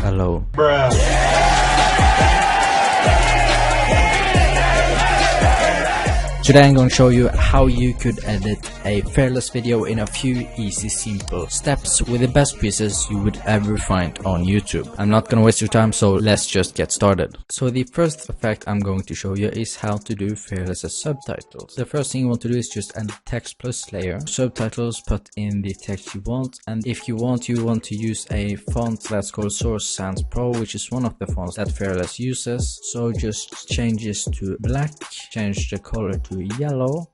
hello. Today I'm going to show you how you could edit a Fe4rLess video in a few easy simple steps with the best pieces you would ever find on YouTube. I'm not going to waste your time, so let's just get started. So the first effect I'm going to show you is how to do Fe4rLess as subtitles. The first thing you want to do is just add text plus layer. Subtitles, put in the text you want, and if you want to use a font that's called Source Sans Pro, which is one of the fonts that Fe4rLess uses. So just change this to black, change the color to yellow,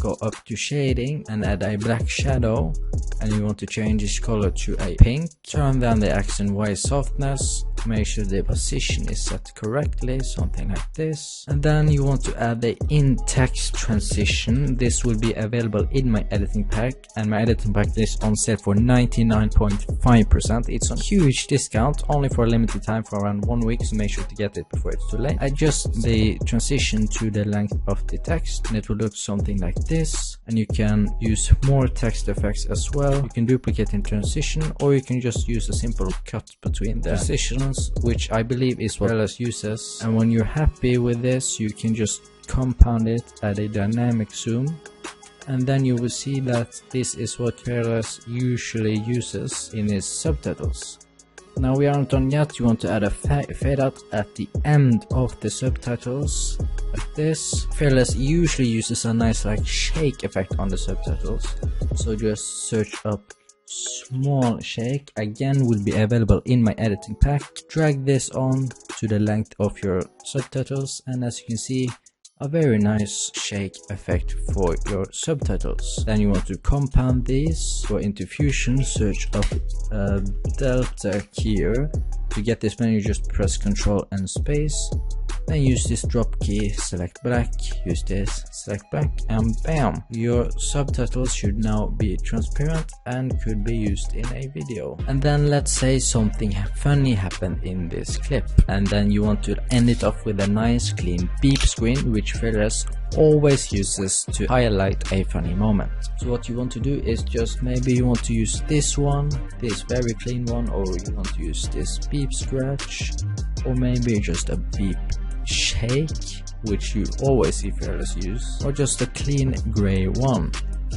go up to shading and add a black shadow, and you want to change this color to a pink. Turn down the X and Y softness, make sure the position is set correctly, something like this. And then you want to add the in-text transition. This will be available in my editing pack, and my editing pack is on sale for 99.5%. It's on huge discount, only for a limited time for around 1 week, so make sure to get it before it's too late. Adjust the transition to the length of the text, and it will look something like this. And you can use more text effects as well. You can duplicate in transition, or you can just use a simple cut between the transitions, which I believe is what Fe4rLess uses. And when you're happy with this, you can just compound it, add a dynamic zoom, and then you will see that this is what Fe4rLess usually uses in its subtitles. Now we aren't done yet. You want to add a fade out at the end of the subtitles like this. Fe4rLess usually uses a nice shake effect on the subtitles, so just search up small shake. Again, will be available in my editing pack. Drag this on to the length of your subtitles, and as you can see, a very nice shake effect for your subtitles. Then you want to compound these. Go into Fusion, search up delta keyer. To get this menu, just press Ctrl and space. Then use this drop key, select black, use this, select black, and bam! Your subtitles should now be transparent and could be used in a video. And then let's say something funny happened in this clip, and then you want to end it off with a nice clean beep screen, which Fe4rLess always uses to highlight a funny moment. So what you want to do is just maybe you want to use this one, this very clean one, or you want to use this beep scratch, or maybe just a beep shake, which you always see Fe4rLess use, or just a clean gray one.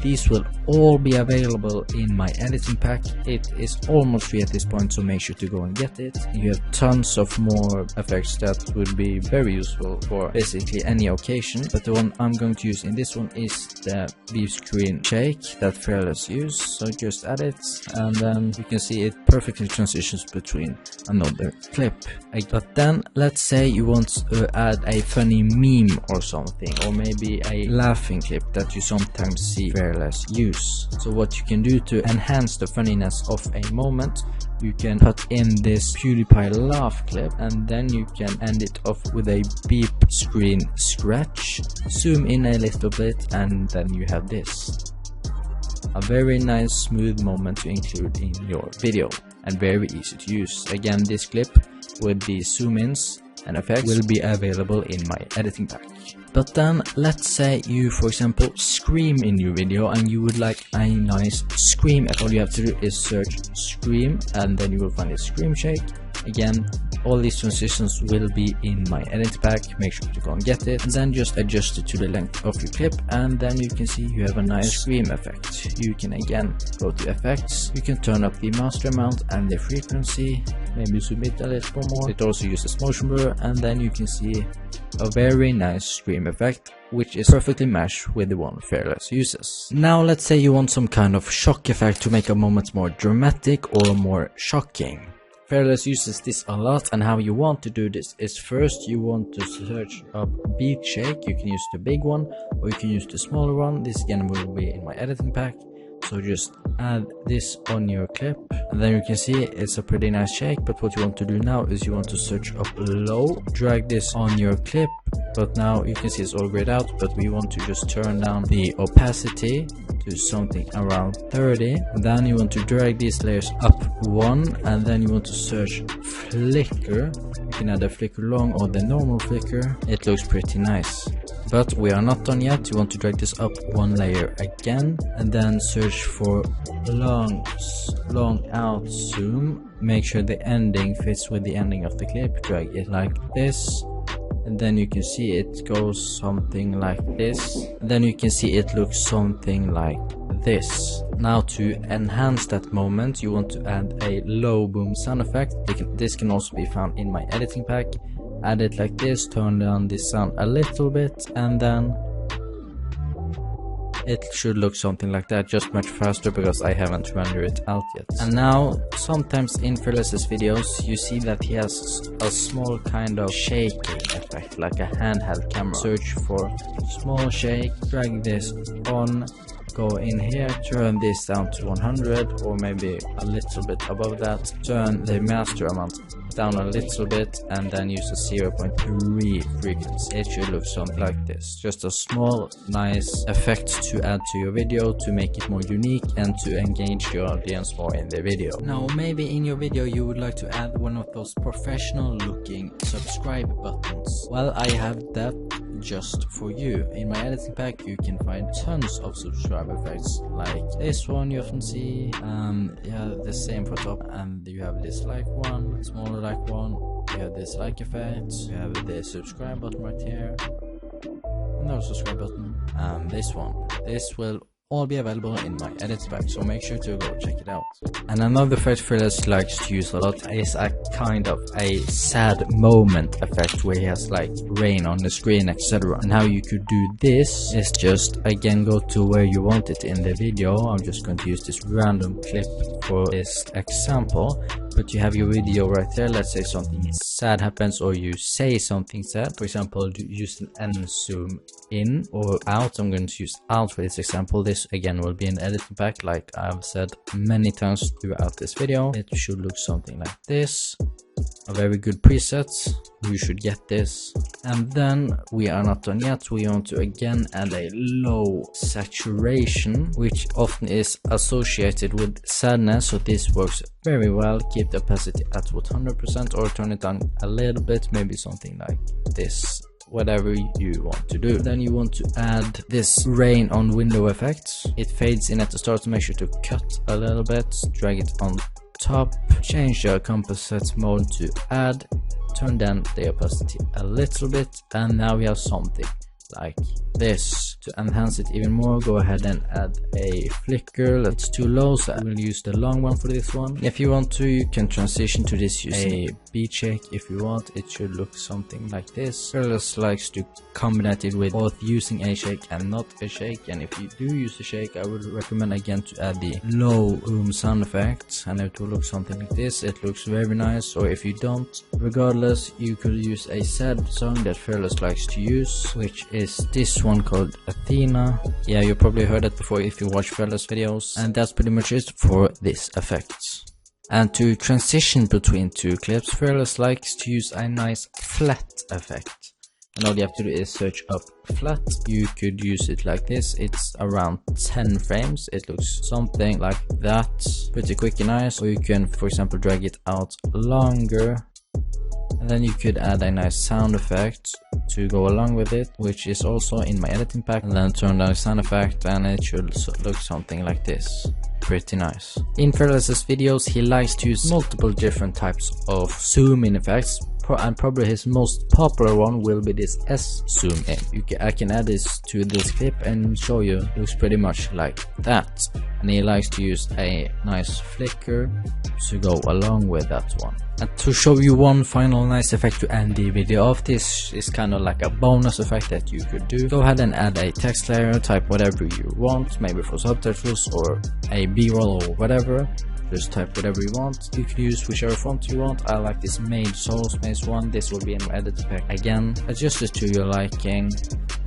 These will all be available in my editing pack. It is almost free at this point, so make sure to go and get it. You have tons of more effects that would be very useful for basically any occasion, but the one I'm going to use in this one is the beep screen shake that Fe4rLess use. So just add it, and then you can see it perfectly transitions between another clip. But then let's say you want to add a funny meme or something, or maybe a laughing clip that you sometimes see Fe4rLess use. So what you can do to enhance the funniness of a moment, you can put in this PewDiePie laugh clip, and then you can end it off with a beep screen scratch, zoom in a little bit, and then you have this. A very nice smooth moment to include in your video, and very easy to use. Again, this clip with the zoom ins and effects will be available in my editing pack. But then let's say you, for example, scream in your video and you would like a nice scream. All you have to do is search scream, and then you will find a scream shake. Again, all these transitions will be in my editing pack. Make sure to go and get it, and then just adjust it to the length of your clip, and then you can see you have a nice scream effect. You can again go to effects, you can turn up the master amount and the frequency, maybe zoom it a little more. It also uses motion blur, and then you can see a very nice scream effect, which is perfectly matched with the one Fe4rLess uses. Now let's say you want some kind of shock effect to make a moment more dramatic or more shocking. Fe4rLess uses this a lot, and how you want to do this is first you want to search up beat shake. You can use the big one, or you can use the smaller one. This again will be in my editing pack. So just add this on your clip, and then you can see it's a pretty nice shake. But what you want to do now is you want to search up low, drag this on your clip, but now you can see it's all grayed out, but we want to just turn down the opacity to something around 30. Then you want to drag these layers up one, and then you want to search flicker. You can add a flicker long or the normal flicker. It looks pretty nice. But we are not done yet. You want to drag this up one layer again, and then search for long out zoom. Make sure the ending fits with the ending of the clip. Drag it like this, and then you can see it goes something like this. And then you can see it looks something like this. Now to enhance that moment, you want to add a low boom sound effect. This can also be found in my editing pack. Add it like this, turn down this sound a little bit, and then it should look something like that, just much faster because I haven't rendered it out yet. And now, sometimes in Fe4rLess's videos, you see that he has a small kind of shaking effect, like a handheld camera. Search for small shake, drag this on, go in here, turn this down to 100 or maybe a little bit above that, turn the master amount down a little bit, and then use a 0.3 frequency. It should look something like this. Just a small nice effect to add to your video to make it more unique and to engage your audience more in the video. Now maybe in your video you would like to add one of those professional looking subscribe buttons. Well, I have that just for you. In my editing pack you can find tons of subscribe effects like this one you often see, yeah, the same for top, and you have this like one, smaller like one, you have this like effect, you have the subscribe button right here, another subscribe button, and this one. This will all be available in my edit pack, so make sure to go check it out. And another effect Fe4rLess likes to use a lot is a kind of a sad moment effect where he has like rain on the screen, etc. And how you could do this is just again go to where you want it in the video. I'm just going to use this random clip for this example, but you have your video right there. Let's say something sad happens or you say something sad. For example, use an N zoom in or out. I'm going to use out for this example. This again will be an editing pack like I've said many times throughout this video. It should look something like this. A very good preset, you should get this. And then we are not done yet. We want to again add a low saturation, which often is associated with sadness, so this works very well. Keep the opacity at 100% or turn it down a little bit, maybe something like this, whatever you want to do. Then you want to add this rain on window effect. It fades in at the start, so make sure to cut a little bit, drag it on top, change your composite mode to add, turn down the opacity a little bit, and now we have something like this. To enhance it even more, go ahead and add a flicker. It's too low, so I will use the long one for this one. If you want to, you can transition to this using a beat shake if you want. It should look something like this. Fe4rLess likes to combine it with both using a shake and not a shake, and if you do use a shake, I would recommend again to add the low boom sound effect, and it will look something like this. It looks very nice. Or if you don't, regardless, you could use a sad song that Fe4rLess likes to use, which is this one called Athena. Yeah, you probably heard it before if you watch Fe4rLess videos. And that's pretty much it for this effect. And to transition between two clips, Fe4rLess likes to use a nice flat effect. And all you have to do is search up flat. You could use it like this. It's around 10 frames. It looks something like that. Pretty quick and nice. Or you can, for example, drag it out longer. And then you could add a nice sound effect to go along with it, which is also in my editing pack. And then turn down the sound effect, and it should look something like this. Pretty nice. In Fe4rLess's videos, he likes to use multiple different types of zoom in effects, and probably his most popular one will be this S zoom in. I can add this to this clip and show you. It looks pretty much like that. And he likes to use a nice flicker to go along with that one. And to show you one final nice effect to end the video off, this is kind of like a bonus effect that you could do. Go ahead and add a text layer, type whatever you want, maybe for subtitles or a b-roll or whatever. Just type whatever you want. You can use whichever font you want. I like this Made Soul Space one. This will be in my edit pack again. Adjust it to your liking.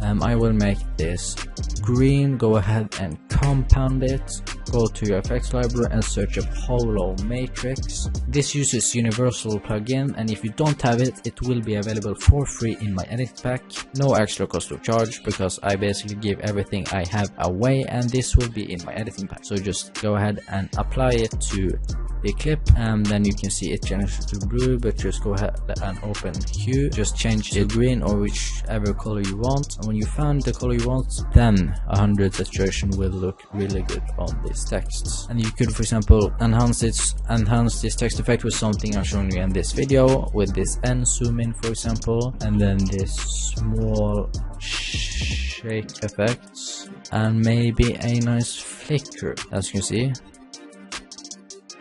I will make this green. Go ahead and compound it. go to your effects library and search up Holo Matrix. This uses universal plugin, and if you don't have it, it will be available for free in my editing pack. No extra cost or charge, because I basically give everything I have away, and this will be in my editing pack. So just go ahead and apply it to the clip, and then you can see it changes to blue, but just go ahead and open hue, just change to green or whichever color you want, and when you found the color you want, then 100 saturation will look really good on these texts. And you could, for example, enhance this text effect with something I'm showing you in this video, with this N zoom in, for example, and then this small shake effects, and maybe a nice flicker. As you can see,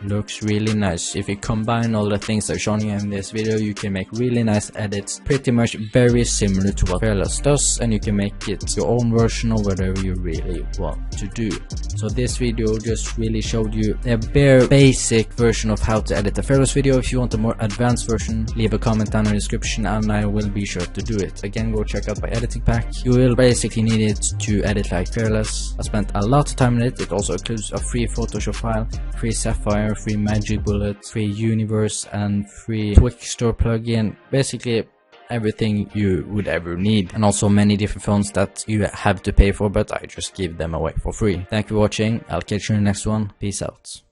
looks really nice. If you combine all the things I've shown you in this video, you can make really nice edits, pretty much very similar to what Fe4rLess does, and you can make it your own version of whatever you really want to do. So this video just really showed you a bare basic version of how to edit a Fe4rLess video. If you want a more advanced version, leave a comment down in the description and I will be sure to do it. Again, go check out my editing pack. You will basically need it to edit like Fe4rLess. I spent a lot of time in it. It also includes a free Photoshop file, free Sapphire, free Magic Bullet, free Universe, and free Quick Store plugin. Basically everything you would ever need, and also many different phones that you have to pay for, but I just give them away for free. Thank you for watching. I'll catch you in the next one. Peace out.